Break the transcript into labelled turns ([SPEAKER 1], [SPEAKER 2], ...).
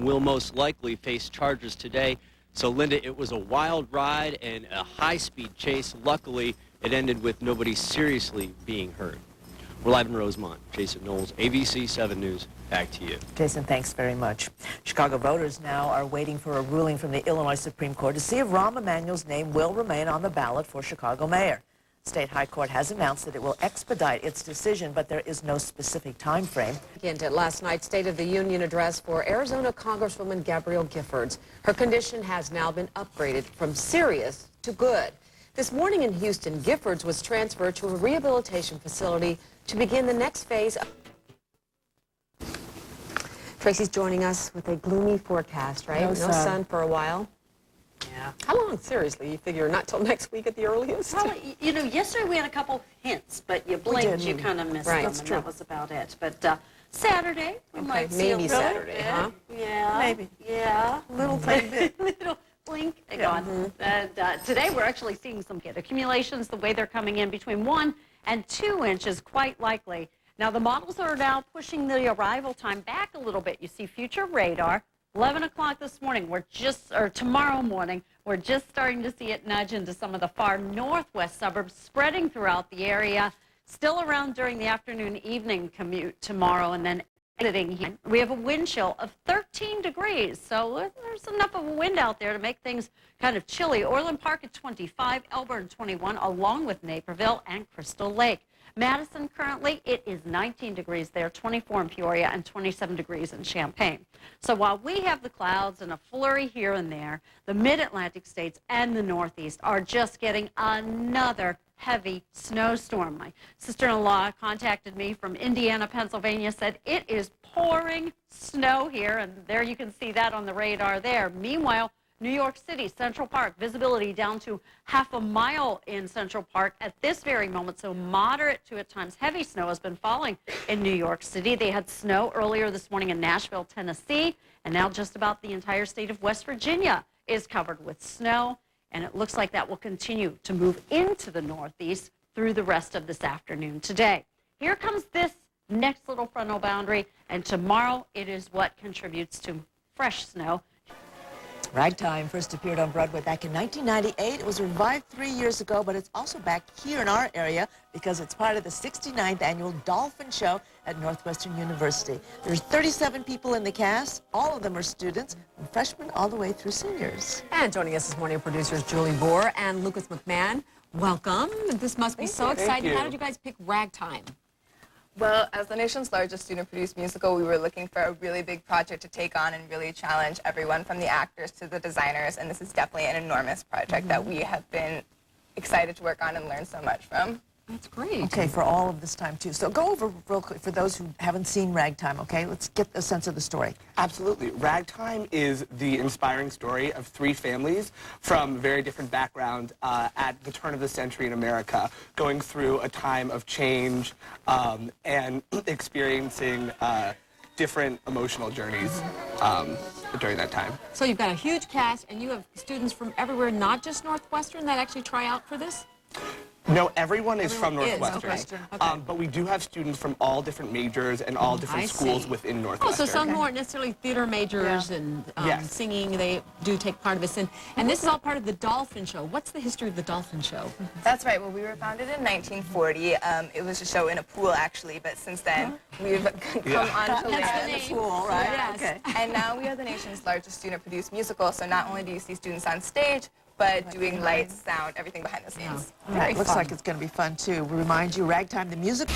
[SPEAKER 1] will most likely face charges today. So, Linda, it was a wild ride and a high-speed chase. Luckily, it ended with nobody seriously being hurt. We're live in Rosemont. Jason Knowles, ABC 7 News. Back to you.
[SPEAKER 2] Jason, thanks very much. Chicago voters now are waiting for a ruling from the Illinois Supreme Court to see if Rahm Emanuel's name will remain on the ballot for Chicago mayor. State High Court has announced that it will expedite its decision, but there is no specific time frame.
[SPEAKER 3] At last night's State of the Union address for Arizona Congresswoman Gabrielle Giffords. Her condition has now been upgraded from serious to good. This morning in Houston, Giffords was transferred to a rehabilitation facility to begin the next phase. Tracy's joining us with a gloomy forecast, right? No sun for a while.
[SPEAKER 4] Yeah.
[SPEAKER 3] How long? Seriously, you figure not till next week at the earliest?
[SPEAKER 4] Probably, you know, yesterday we had a couple hints, but you blinked, you kind of missed them, and that was about it. But Saturday, we might see
[SPEAKER 3] maybe Saturday, huh?
[SPEAKER 4] Yeah.
[SPEAKER 2] Maybe.
[SPEAKER 4] Yeah.
[SPEAKER 2] Little tiny bit.
[SPEAKER 4] Little blink. Gone. And today we're actually seeing some accumulations, the way they're coming in between 1 and 2 inches, quite likely. Now, the models are now pushing the arrival time back a little bit. You see future radar. 11 o'clock this morning, tomorrow morning, we're just starting to see it nudge into some of the far northwest suburbs, spreading throughout the area, still around during the afternoon, evening commute tomorrow, and then exiting here. We have a wind chill of 13 degrees, so there's enough of a wind out there to make things kind of chilly. Orland Park at 25, Elburn 21, along with Naperville and Crystal Lake. Madison, currently, it is 19 degrees there, 24 in Peoria, and 27 degrees in Champaign. So while we have the clouds and a flurry here and there, the mid-Atlantic states and the Northeast are just getting another heavy snowstorm. My sister-in-law contacted me from Indiana, Pennsylvania, said it is pouring snow here, and there you can see that on the radar there. Meanwhile, New York City, Central Park, visibility down to half a mile in Central Park at this very moment. So moderate to at times heavy snow has been falling in New York City. They had snow earlier this morning in Nashville, Tennessee, and now just about the entire state of West Virginia is covered with snow. And it looks like that will continue to move into the Northeast through the rest of this afternoon today. Here comes this next little frontal boundary, and tomorrow it is what contributes to fresh snow.
[SPEAKER 2] Ragtime first appeared on Broadway back in 1998. It was revived 3 years ago, but it's also back here in our area because it's part of the 69th annual Dolphin Show at Northwestern University. There's 37 people in the cast. All of them are students, from freshmen all the way through seniors.
[SPEAKER 3] And joining us this morning are producers Julie Bohr and Lucas McMahon. Welcome. This must be so exciting. How did you guys pick Ragtime?
[SPEAKER 5] Well, as the nation's largest student-produced musical, we were looking for a really big project to take on and really challenge everyone from the actors to the designers, and this is definitely an enormous project that we have been excited to work on and learn so much from.
[SPEAKER 3] That's great.
[SPEAKER 2] Okay, for all of this time, too. So go over real quick for those who haven't seen Ragtime, okay? Let's get a sense of the story.
[SPEAKER 6] Absolutely. Ragtime is the inspiring story of 3 families from very different backgrounds at the turn of the century in America, going through a time of change and experiencing different emotional journeys during that time.
[SPEAKER 3] So you've got a huge cast, and you have students from everywhere, not just Northwestern, that actually try out for this?
[SPEAKER 6] No, everyone is from Northwestern.
[SPEAKER 3] Okay.
[SPEAKER 6] But we do have students from all different majors and all different schools within Northwestern.
[SPEAKER 3] Oh, so some who aren't necessarily theater majors and singing, they do take part of this. And this is all part of the Dolphin Show. What's the history of the Dolphin Show?
[SPEAKER 5] That's right. Well, we were founded in 1940. It was a show in a pool, actually, but since then, we've come on to land.
[SPEAKER 2] That's the pool, right?
[SPEAKER 5] Yes.
[SPEAKER 2] Okay.
[SPEAKER 5] And now we are the nation's largest student-produced musical, so not only do you see students on stage, but doing lights, sound, everything behind the scenes.
[SPEAKER 2] Looks like it's going to be fun, too. We remind you, Ragtime, the music.